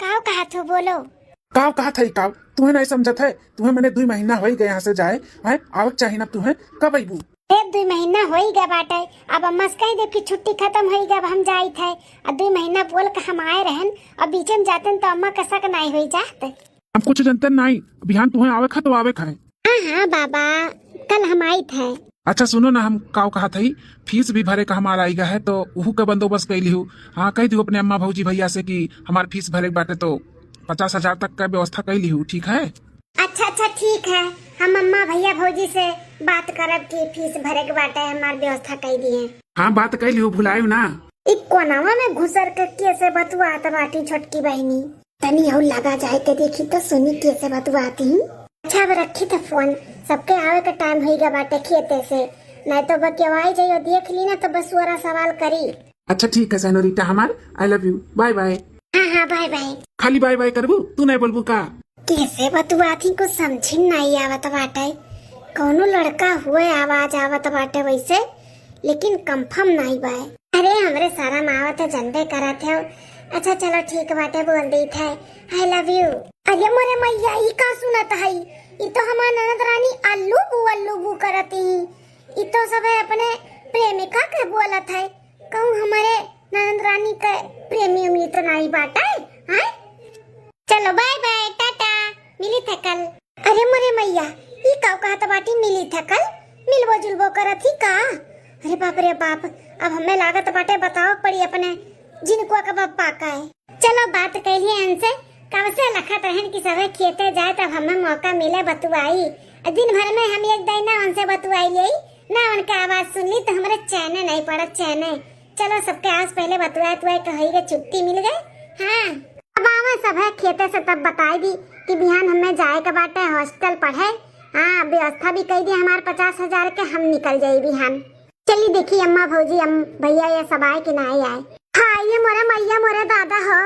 काव कहा थो बोलो। काव कहा था काव तुम्हें नहीं समझत है। तुम्हें मैंने 2 महीना हो ही गए यहाँ से जाए है आवक चाहिए ना तुम्हें कब आईबू। 2 महीना हो ही गया बाटे। अब अम्मा से कह दे कि छुट्टी खत्म हो गया अब हम जाई थे। अब 2 महीना बोल के हम आए रहन अब बीच में जाते तो अम्मा का शक नहीं हो जाते। हम कुछ जानते नहीं बिहान तुम्हें आवे खा तो आवे खाए। हाँ बाबा कल हम आई थे। अच्छा सुनो ना हम काव कहा था फीस भी भरे का हमारा आएगा है तो वहू का बंदोबस्त कैली हूँ। हाँ कह दी अपने अम्मा भौजी भैया से कि हमारी फीस भरे के बाटे तो 50,000 तक का व्यवस्था कैली हूँ। ठीक है अच्छा ठीक है। हम अम्मा भैया भौजी से बात करब कि फीस भरे के बाटे हमार व्यवस्था कर दिए। हाँ बात कैली हूँ भुलायु ना। एक कोनावा में घुसर के कैसे बतुआत बाटी छोटकी बहनी तनी और लगा जाए के देखी तो सुनी कैसे बतुआती। अच्छा अब रखी तो फोन सबके आवे का टाइम होगा बाटे खेते से नहीं तो बकेवाई जाइयो देख ली ना तो बस वरा सवाल करी। अच्छा ठीक है सैनोरिटा हमार I love you bye bye. हाँ बाय बाय। खाली बाय बाय करबू तू नहीं बोलबू का। कैसे बतुआती कुछ समझ नहीं आवत बाटे। कौनो लड़का हुए आवाज आवत बाटे वैसे लेकिन कंफर्म नहीं बाय। अरे हमरे सारा मावत है जनबे करत है। अच्छा चलो ठीक बाटे बोल दी थे आई लव यू। अरे मोरे मैया ई का सुनत है। ई तो हमार ननद रानी अल्लू बू करती ई तो सब अपने प्रेमिका के बोलत है। कहूँ हमारे ननद रानी के प्रेमी उम्मीद नहीं बाटा है। चलो बाय बाय टाटा मिली थे कल। अरे मोरे मैया ई का कहत बाटी मिली थे कल मिलबो जुलबो करत ही का। अरे बाप रे बाप अब हमें लागत बाटे बताओ पड़ी अपने जिनको का बापा का है। चलो बात कहिए इनसे कब से लखत रहन की सब खेते जाए तब हमें मौका मिले बतुआई। दिन भर में हम एक दिन उनसे बतुआई ले ना उनका आवाज सुन ली तो हमारे चैने नहीं पड़ा चैने। चलो सबके आस पहले बतुआए तुआए कही गए छुट्टी मिल गई। हाँ अब आवे सब है खेते से तब बताई दी कि बिहान हमें जाए के बाटे हॉस्टल पढ़े। हाँ व्यवस्था भी कही दी हमारे 50,000 के हम निकल जाये बिहान। चलिए देखिए अम्मा भौजी भैया ये सब आए कि नहीं आए। हाँ ये मोरे मैया मोरे दादा हो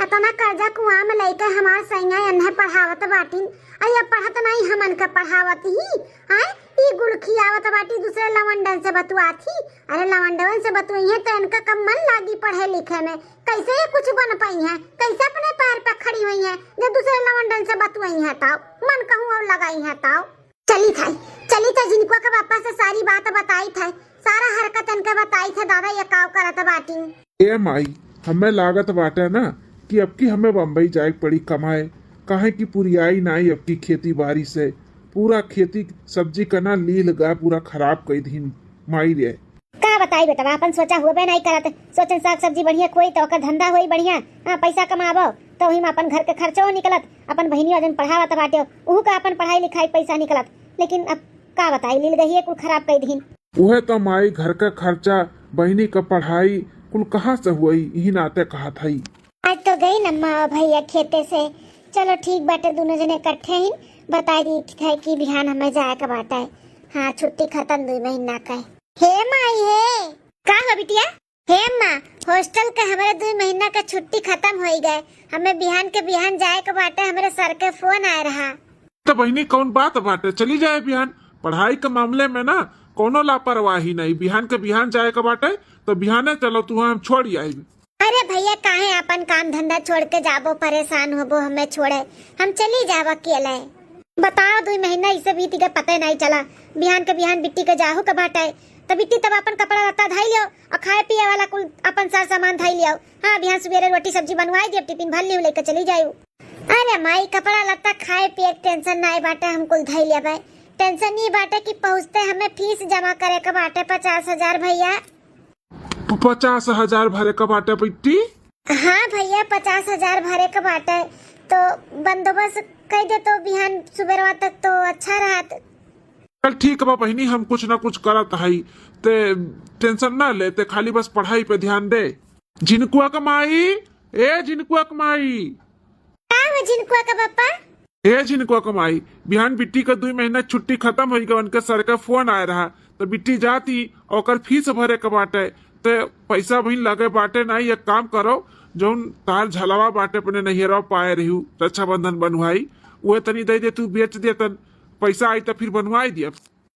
इतना कर्जा कुआं में लेकर हमार सैया अन्हे पढ़ावत बाटी। अरे पढ़त नहीं हमन का पढ़ावत ही हैं ई गुड़ खियावत बाटी दूसरे लवंडन से बतुआती। अरे लवंडन से बतुई है तो इनका कम मन लागी पढ़े लिखे में कैसे ये कुछ बन पाई है कैसे अपने पैर पे खड़ी हुई है जब दूसरे लवंडन से बतुई है ताऊ मन कहूँ और लगाई है ताऊ। चली था जिनको का पापा से सारी बात बताई था सारा हरकत इनका बताई थे दादा ये काव करत बाटी। ए माई हमें लागत बाटे ना कि अब की हमें बम्बई जाए पड़ी कमाए काहे की पूरी आई नहीं अब की खेती बाड़ी से पूरा खेती सब्जी का ना ली लगा पूरा खराब कर दी माई रे। का बताई बेटा अपन सोचा हुए नहीं करत सोचन साग सब्जी बढ़िया कोई तो ओकर धंधा होई बढ़िया। हां पैसा कमाबो तो वही में अपन घर के खर्चो निकलत अपन बहिनी वजन पढ़ावत बाटे उहू का अपन पढ़ाई लिखाई पैसा निकलत। लेकिन अब का बताई लील गई है कुल खराब कर दी। वह तो माई घर का खर्चा बहिनी का पढ़ाई कुल कहाँ से हुई यही नाते कहा था। आज तो गई न माँ भैया खेते से। चलो ठीक बाटे दोनों जने इकट्ठे ही बता दी थे कि बिहान हमें जाए का बाटा है। हाँ छुट्टी खत्म 2 महीना का है। हे माई हे का हो बिटिया। हे माँ हॉस्टल का हमारे 2 महीना का छुट्टी खत्म हो गए हमें बिहान के बिहान जाए का बाटा हमारे सर के फोन आ रहा। तो बहिनी कौन बात बाटे चली जाए बिहान पढ़ाई के मामले में ना कोनो लापरवाही नहीं बिहान के बिहान जाए का बाटे तो बिहाने चलो तू हम छोड़ आई। अरे भैया काहे अपन काम धंधा छोड़ के जाबो परेशान होबो हमें छोड़े हम चली जाब अकेले। बताओ 2 महीना इसे बीत गए पता नहीं चला। बिहान के बिहान बिट्टी के जाहू का बाटा है तो बिट्टी तब अपन कपड़ा लत्ता धाई लियो और खाए पिए वाला कुल अपन सारा सामान धाई लियो। हाँ बिहान सुबेरे रोटी सब्जी बनवाई दियो टिफिन भर लियो लेकर चली जायू। अरे माई कपड़ा लत्ता खाए पिए टेंशन नहीं बाटे हम कुल धाई लिया भाई। टेंशन ये बाटे कि पहुँचते हमें फीस जमा करे के बाटे 50,000 भैया। 50,000 भरे का बाटे बिट्टी। हाँ भैया 50,000 भरे का बाटे तो बंदोबस्त कर दे तो बिहान सुबेरवा तक तो अच्छा रहत। चल ठीक बा बहिनी हम कुछ ना कुछ करत हई ते टेंशन ना लेते खाली बस पढ़ाई पे ध्यान दे। जिनकुआ कमाई ए जिनकुआ कमाई जिनकुआ का पापा ए जिनकुआ कमाई बिहान बिट्टी का 2 महीना छुट्टी खत्म हो गई उनके सर का फोन आया रहा तो बिट्टी जाती और फीस भरे के बाटे ते पैसा बहिन लगे बाटे नहीं एक काम करो जो तार झलवा बाटे अपने नैहरा पाए रही रक्षाबंधन बनवाई वो तनी दे दे तू बेच दे तन पैसा आई तो फिर बनवाई दिया।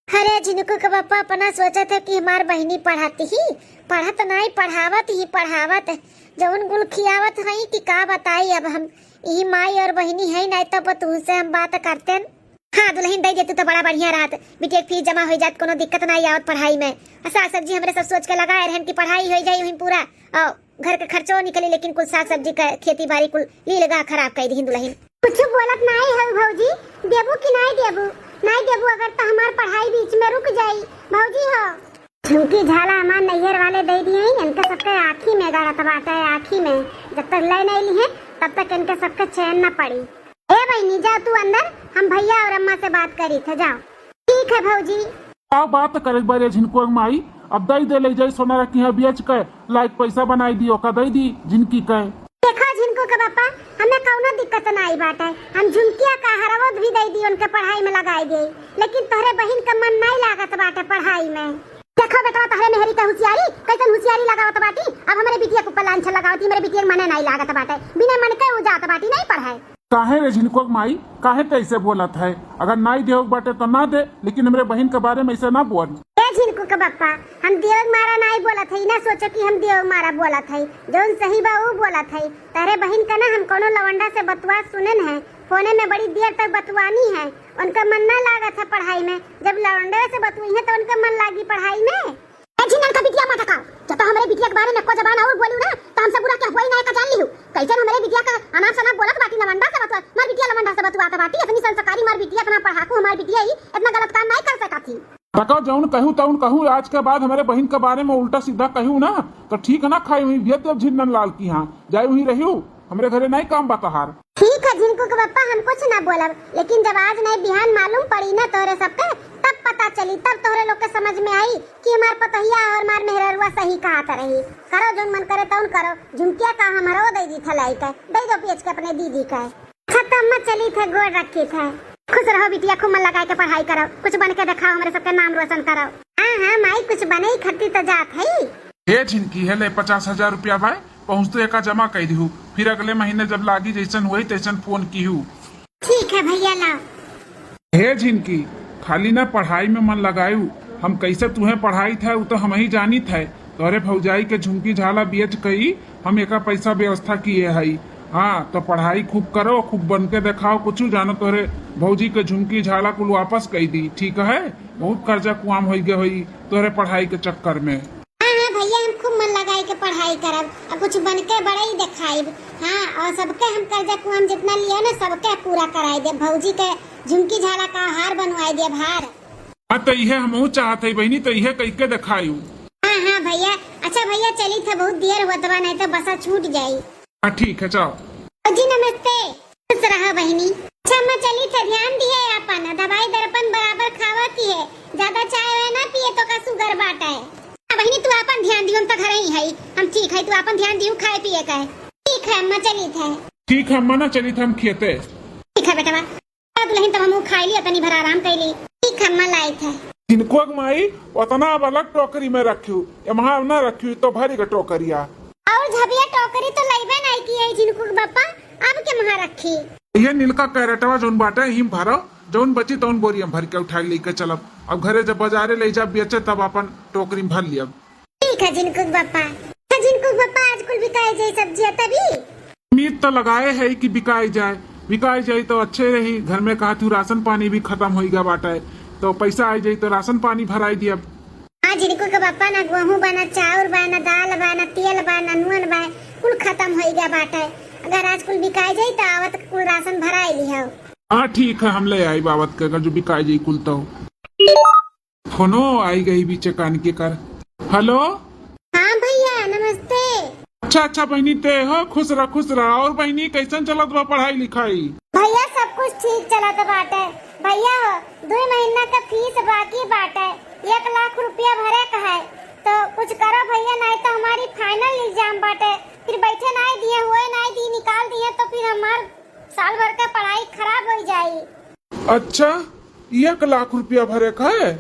अरे झिनुकू के पापा अपना सोचा था कि हमार बहिनी पढ़ाती ही, पढ़त नहीं पढ़ावत जौन गुल खियावत हई कि का बताई। अब हम यही माई और बहिनी है नहीं तो तुझसे हम बात करते। हाँ दुल्हन दे देती तो बड़ा बढ़िया रहत, बेटे फीस जमा हो जात, कोनो दिक्कत नहीं आवत पढ़ाई में। साग सब्जी हमरे सब सोच के लगाए रहन कि पढ़ाई हो जाई वहीं पूरा और घर के खर्चो निकले, लेकिन कुछ साग सब्जी का खेती बाड़ी कुल ली लगा खराब कर दी दुल्हन। कुछ बोलत नहीं है भौजी, देबू कि नहीं देबू? नहीं देबू अगर तो हमार पढ़ाई बीच में रुक जाई भौजी हो। झुमकी झाला हमार नैहर वाले दे दिए, इनके सबके आँखी में गड़त बाटे, आँखी में जब तक ले नहीं ली है तब तक इनके सबके चैन न पड़ी। ए बहनी जाओ तू अंदर, हम भैया और अम्मा से बात करी थे, जाओ। ठीक है भौजी। क्या बात करे बारे झिनको माई, अब दई दे ले जाई सोना रखी है बेच के लाइक पैसा बनाई दियो का दई दी झिनकी के। देखो झिनको के पापा हमें कौनो दिक्कत नहीं बाटे, हम झुमकिया का हरवत भी दे दी उनके पढ़ाई में लगाई दे, लेकिन तोहरे बहन का मन नहीं लागत बाटे पढ़ाई में। देखो बेटा तोहरे मेहरी का होशियारी कैसन होशियारी लगावत बाटी, अब हमारे बिटिया को पलांछा लगावती, मेरे बिटिया मने नहीं लागत बाटे, बिना मन के हो जात बाटी नहीं पढ़ाई। काहे रे झिनको माई, काहे कैसे बोलत है? अगर नहीं दे बाटे तो ना दे, लेकिन हमरे बहन के बारे में ऐसे ना बोल। झिनको के बप्पा हम देव मारा नहीं बोलत है, ना सोचो कि हम देव मारा बोलत है, जोन सही बा वो बोलत है। तारे बहन का ना हम कोनो लवंडा से बतवा सुनन है, फोने में बड़ी देर तक बतवानी है, उनका मन ना लागत है पढ़ाई में, जब लवंडा से बतवाई है तो उनका मन लागी पढ़ाई में। झिनन का बिटिया मत का, जब हमारे बिटिया के बारे में को जबान और बोलू ना तो हमसे बुरा क्या होई ना का जान लिहु। कैसे हमारे बिटिया का अनाप शनाप बोलत बाटी, लवंडा से बतवा, मार बिटिया लवंडा से बतवाता बाटी, इतनी संस्कारी मार बिटिया इतना पढ़ाकू हमारी बिटिया ही इतना गलत काम नहीं कर सका थी। रखो जौन कहूँ तौन कहूँ, आज के बाद हमारे बहन के बारे में उल्टा सीधा कहूँ ना तो ठीक है ना, खाई हुई भी झिन्नन लाल की यहाँ जाए वही रही, हमारे घरे नहीं काम बतहार। ठीक है झिनको के पापा हम कुछ ना बोलब, लेकिन जब आज नहीं बिहान मालूम पड़ी ना तोरे सबके तब पता चली, तब तोरे लोग के समझ में आई कि हमार पतहिया और हमार मेहररुआ सही कहा रही। करो जो मन करे तौन करो, झुमकिया का हमारो दे दी थलाई का, दे दो पेच के अपने दीदी का। खत्म मत चली थे गोड़ रखी थे, खुश रहो बिटिया, खूब मन लगा के पढ़ाई करो, कुछ बन के दिखाओ, हमारे सबके नाम रोशन करो। हाँ माई कुछ बने ही खट्टी तो जात है। हे झिनकी है ले 50,000 रुपया भाई पहुँचते एका जमा कर दी, फिर अगले महीने जब लागी जैसन हुई तैसन फोन की हूँ। ठीक है भैया लाओ। हे झिनकी खाली ना पढ़ाई में मन लगायू, हम कैसे तुम्हें पढ़ाई था वो तो हम ही जानी थे, तोरे भौजाई के झुमकी झाला बेच कई हम एका पैसा व्यवस्था किए हई। हाँ तो पढ़ाई खूब करो, खूब बन के दिखाओ, कुछ जानो तोरे भौजी के झुमकी झाला कुल वापस कई दी, ठीक है? बहुत कर्जा कुआम हो गए हुई तोरे पढ़ाई के चक्कर में। हाँ भैया हम खूब मन लगाई के पढ़ाई करब और कुछ बन के बड़ा ही दिखाई। हाँ और सबके हम कर्जा कुआम जितना लिया ना सबके पूरा कराई दे, भौजी के झुमकी झाला का हार बनवाई दे हार। हाँ तो यह हम चाहते बहनी, तो यह कई के दिखाई। हाँ भैया। अच्छा भैया चली था, बहुत देर हुआ दबा नहीं तो बसा छूट जाये। हाँ ठीक है जाओ। जी नमस्ते, खुश रहो बहनी। अच्छा मैं चली था, ध्यान दिए अपन दवाई दर्पण बराबर खावती है, ज्यादा चाय वाय ना पिए तो का शुगर बाटा है। बहनी तू अपन ध्यान दियो, हम तो घर ही है, हम ठीक है, तू अपन ध्यान दियो खाए पिए का है। ठीक है अम्मा चली था। ठीक है अम्मा ना चली था हम खेते। ठीक है बेटा दुल्हन तब हम खाई ली तनी भर आराम कर ली। ठीक है अम्मा लाई था। इनको माई उतना अलग टोकरी में रखू, वहाँ न रखू तो भरी का टोकरिया और झबिया टोकरी तो लईबे नहीं की है जिनको बापा, अब के वहाँ रखी। ये नीलका कैरेटवा जोन बाटे हिम भरो, जोन बची तौन बोरी हम भर के उठा लेके चलब, अब घरे जब बाजारे ले जा बेचे तब अपन टोकरी में भर लियब। ठीक है जिनको बापा। जिनको बापा आज कुल बिकाए जाए सब्जियां तभी उम्मीद तो लगाए है कि बिकाई जाए तो अच्छे रही, घर में कहा तू राशन पानी भी खत्म हो गया बाटे, तो पैसा आ जाये तो राशन पानी भराई दिया। हाँ जिनको के बापा ना गेहूं बना, चाउर बना, दाल बना, तेल बना, नून बना, कुल खत्म हो गया बाटे, अगर आज कुल बिकाई जाये तो आवत कुल राशन भराई लिया। हाँ ठीक है हम ले आई बाबत के, अगर जो बिकाई जाये कुल तो। फोनो आई गई बीचे कान के कर। हेलो हाँ भैया नमस्ते। अच्छा बहनी ते हो, खुश रहा। और बहनी कैसन चलत बा पढ़ाई लिखाई? भैया सब कुछ ठीक चलत बाटे भैया, 2 महीना का फीस बाकी बाटे, 1 लाख रुपया भरे का है, तो कुछ करो भैया, नहीं तो हमारी फाइनल एग्जाम बाटे, फिर बैठे नहीं दिए हुए नहीं दी निकाल दिए तो फिर हमार साल भर का पढ़ाई खराब हो जाये। अच्छा 1 लाख रुपया भरे का है?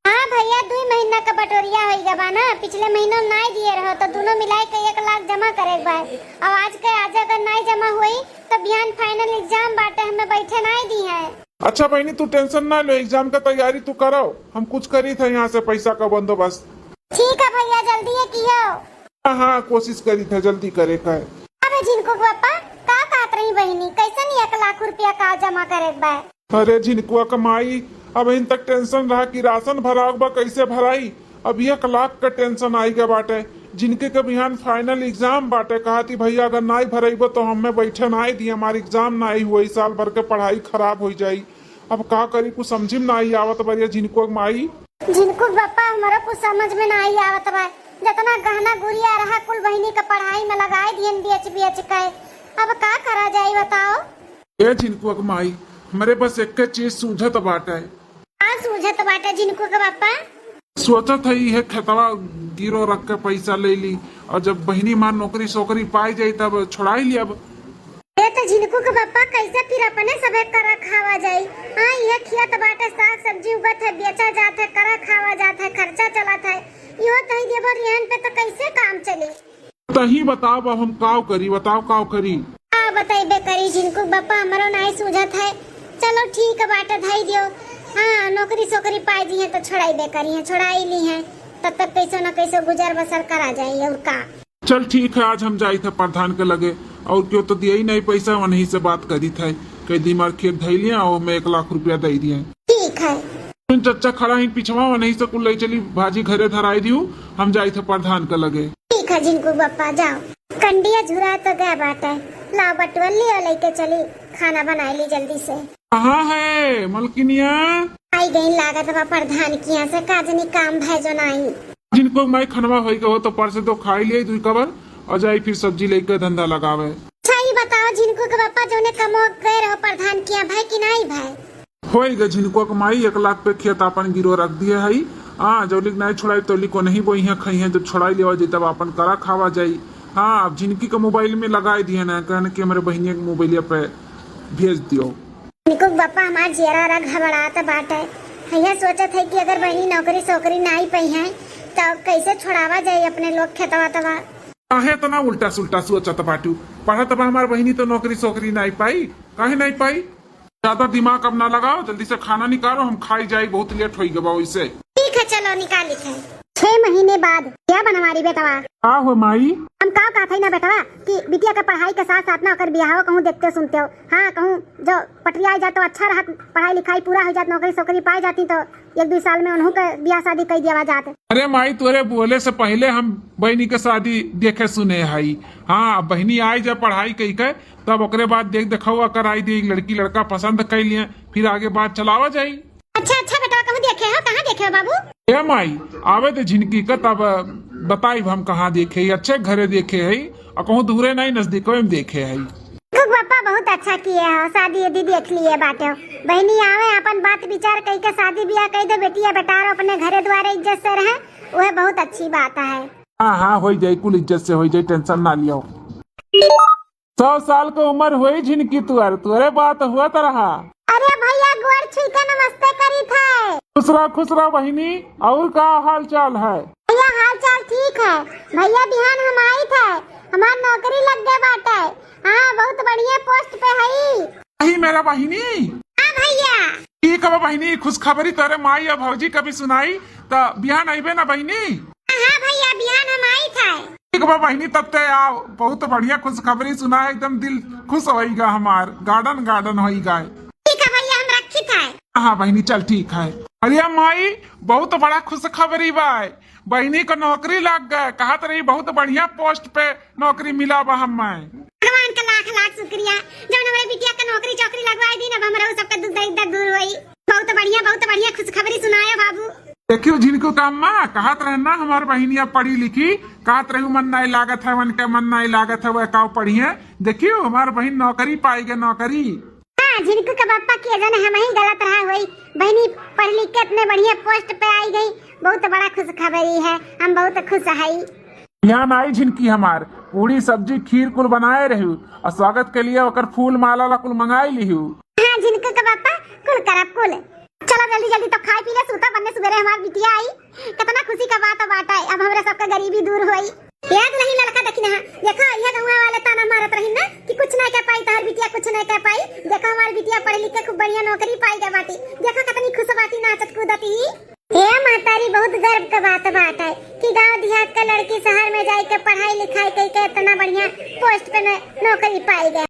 हाँ भैया 2 महीना का बटोरिया हो गया ना, पिछले महीनों नहीं दिए रहो तो दोनों मिलाई के 1 लाख जमा करे बा, और आज के आज अगर नहीं जमा हुई तो बिहान फाइनल एग्जाम बाटे, हमें बैठे नहीं दी है। अच्छा बहनी तू टेंशन ना लो, एग्जाम का तैयारी तू करो, हम कुछ करी थे यहाँ से पैसा का बंदोबस्त। ठीक है भैया, जल्दी है कियो। हाँ हाँ कोशिश करी थे जल्दी करे का। अबे जिनको पापा का कहत रही बहनी, कैसे नहीं 1 लाख रुपया का जमा करे बा? अरे जिनको कमाई अब इन तक टेंशन रहा कि राशन भराओ बा कैसे भराई, अब 1 लाख का टेंशन आई गया बाटे। जिनके के बिहान फाइनल एग्जाम बाटे, कहा थी भैया अगर ना भरेबो तो हमें बैठे ना दी, हमारी एग्जाम ना हुई, साल भर के पढ़ाई खराब हो जाई। अब का करी कुछ समझ में ना आवत बरिया जिनको माई। जिनको पापा हमारा कुछ समझ में ना आवत बा, जितना गहना गुड़िया रहा कुल बहनी का पढ़ाई में लगाए दियन बीएच का, अब का करा जाए बताओ। ए जिनको माई हमारे बस एक चीज सूझत बाटे। का सूझत बाटे जिनको के पापा? सोचत है ये खेतवा गिरो रख के पैसा ले ली, और जब बहनी मां नौकरी सोकरी पाई जाई तब छोड़ाई ली। अब ये तो जिनको के पापा कैसे फिर अपने सबे करा खावा जाई। हाँ ये खेत बाटे, साग सब्जी उगत है, बेचा जात है, करा खावा जात है, खर्चा चलत है, यो तही देबो रिहन पे तो कैसे काम चले? तही बताओ अब हम काव करी, बताओ काव करी। आ बताइबे करी जिनको पापा हमारो नहीं सूझत है। चलो ठीक है बाटे धाई दियो। हाँ नौकरी सोकरी पाई दी है तो छोड़ाई करी है, छोड़ाई ली है, तब तक कैसे न कैसे गुजर बसर करा जाए। और का चल ठीक है, आज हम जाई थे प्रधान के लगे, और क्यों तो दिया ही नहीं पैसा, वहीं से बात करी थे कई दिमाग खेत धई लिया और मैं 1 लाख रुपया दे दिए। ठीक है चच्चा खड़ा ही पिछवा वहीं से कुल ले चली भाजी घरे धराई दियो, हम जाई थे प्रधान के लगे। ठीक है जिनको पापा जाओ, कंडिया झुरा तो गया बाटे, लाओ बटवली और लेके चली, खाना बना ली जल्दी से। कहाँ है मलकिनिया? आई गई लागत बा प्रधान की यहाँ से, काजनी काम भेजो नहीं। जिनको मैं खनवा हो गया हो तो पर से तो खाई लिया 2 कवर और जाई फिर सब्जी लेकर धंधा लगावे। अच्छा ये बताओ जिनको के पापा जो ने कमो गए रहो प्रधान किया भाई कि नहीं भाई? होएगा जिनको कमाई 1 लाख पे खेत अपन गिरो रख दिए है। हाँ जौलिक नहीं छोड़ाई तौलिक को नहीं बोई है खाई है, जब छोड़ाई लेवा जाई तब अपन करा खावा जाई। हाँ अब जिनकी का मोबाइल में लगाई दिए ना, कहने की हमारे बहनिया के मोबाइल पे भेज दियो। जिनको पापा हमार जेरा रग घबराता बाटे, भैया सोचत है कि अगर बहनी नौकरी सोकरी नहीं पई है तो कैसे छोड़ावा जाए अपने लोग खेतवा तवा। काहे इतना उल्टा सुल्टा सोचत बाटू, पढ़त बा हमार बहनी तो नौकरी सोकरी नहीं पाई, काहे नहीं पाई? ज्यादा दिमाग अब ना लगाओ, जल्दी से खाना निकालो, हम खाई जाए, बहुत लेट हो गया वैसे। ठीक है चलो निकाल लिखे। 6 महीने बाद क्या बन हमारी बेटवा? का हो माई? हम का कहते हैं ना बेटवा कि बिटिया का पढ़ाई के साथ साथ ना अगर ब्याह कहूँ देखते सुनते हो। हाँ कहूँ जो पटरिया आ जाए तो अच्छा रहा, पढ़ाई लिखाई पूरा हो जात, नौकरी सोकरी पाई जाती तो 1-2 साल में उन्हों का ब्याह शादी कर दिया जाते। अरे माई तोरे बोले से पहले हम बहनी के शादी देखे सुने हई। हाँ बहनी आई जब पढ़ाई कई के तब ओकरे बाद देख देखो अकर आई दी लड़की लड़का पसंद कर लिए, फिर आगे बात चलावा जाई। अच्छा अच्छा बेटा कहूँ देखे हो, कहाँ देखे हो बाबू? ए माई आवे तो झिनकी का तब बताई हम कहाँ देखे है, अच्छे घरे देखे है और कहूँ दूरे नहीं नजदीक में देखे है। पापा बहुत अच्छा किए हो, शादी यदि देख लिए बाटे, बहनी आवे अपन बात विचार कई के शादी ब्याह कई दे, बेटिया बेटार अपने घरे द्वारे इज्जत से रहे, वह बहुत अच्छी बात है। हाँ हाँ हो जाये, कुल इज्जत से हो जाये, टेंशन ना लियो। 100 साल का उम्र हुई झिनकी तुअरे बात हुआ तो रहा। अरे भैया गोर छू के नमस्ते करी थे। खुश रहा बहिनी, और का हाल चाल है? भैया हाल चाल ठीक है भैया, बिहान हम आई थे, हमार नौकरी लग गए बाटे। हाँ बहुत बढ़िया पोस्ट पे है। मेरा बहिनी? हाँ भैया ठीक है बहिनी, खुश खबरी तोरे माई और भौजी कभी सुनाई तो बिहान आईबे ना बहिनी? हाँ भैया बिहान हम आई थे। ठीक बा बहिनी, तब ते आओ, बहुत बढ़िया खुश खबरी सुना, एकदम दिल खुश होइगा, हमार गार्डन होइगा। ठीक है भैया हम रखी थे। हाँ बहिनी चल ठीक है। अरे माई बहुत बड़ा खुश खबरी बा, बहिनी को नौकरी लग गए, कहा रही बहुत बढ़िया पोस्ट पे नौकरी मिला बा। हमें भगवान का लाख लाख शुक्रिया, जब हमारे बिटिया का नौकरी चौकरी लगवाई दी ना, हमारा सबका दुख दर्द दूर हुई। बहुत बढ़िया खुश खबरी सुनाया बाबू। देखियो जिनको काम माँ कहत रहे ना हमार बहनिया पढ़ी लिखी, कहत रही मन नहीं लागत है, मन के मन नहीं लागत है, वह काव पढ़िए, देखियो हमार बहन नौकरी पाएगी नौकरी। हाँ जिनको के पापा के जन हम ही गलत रहा हुई, बहनी पढ़ लिख के इतने बढ़िया पोस्ट पे आई गई, बहुत बड़ा खुश खबरी है, हम बहुत खुश है। यहाँ आई झिनकी हमार पूरी सब्जी खीर कुल बनाए रहू और स्वागत के लिए ओकर फूल माला ला कुल मंगाई लिहू। हाँ जिनको के पापा कुल करब कुल। चलो जल्दी तो खाई पी ले, सूता बनने सवेरे हमार बिटिया आई, कितना खुशी का बात है, अब हमारे सबका गरीबी दूर हुई। याद नहीं लड़का देखी ना, देखो यह गाँव वाले ताना मारत रही ना कि कुछ नहीं कर पाई, तार बिटिया कुछ कुछ नहीं कर पाई। देखो हमारी बिटिया पढ़ लिख के खूब बढ़िया नौकरी पाई गई बाटी। देखो कितनी खुश बाटी नाचत कूदती। हे मातारी बहुत गर्व का बात है कि गांव देहात का लड़की शहर में जाके पढ़ाई लिखाई करके इतना बढ़िया पोस्ट पे नौकरी पाई गई।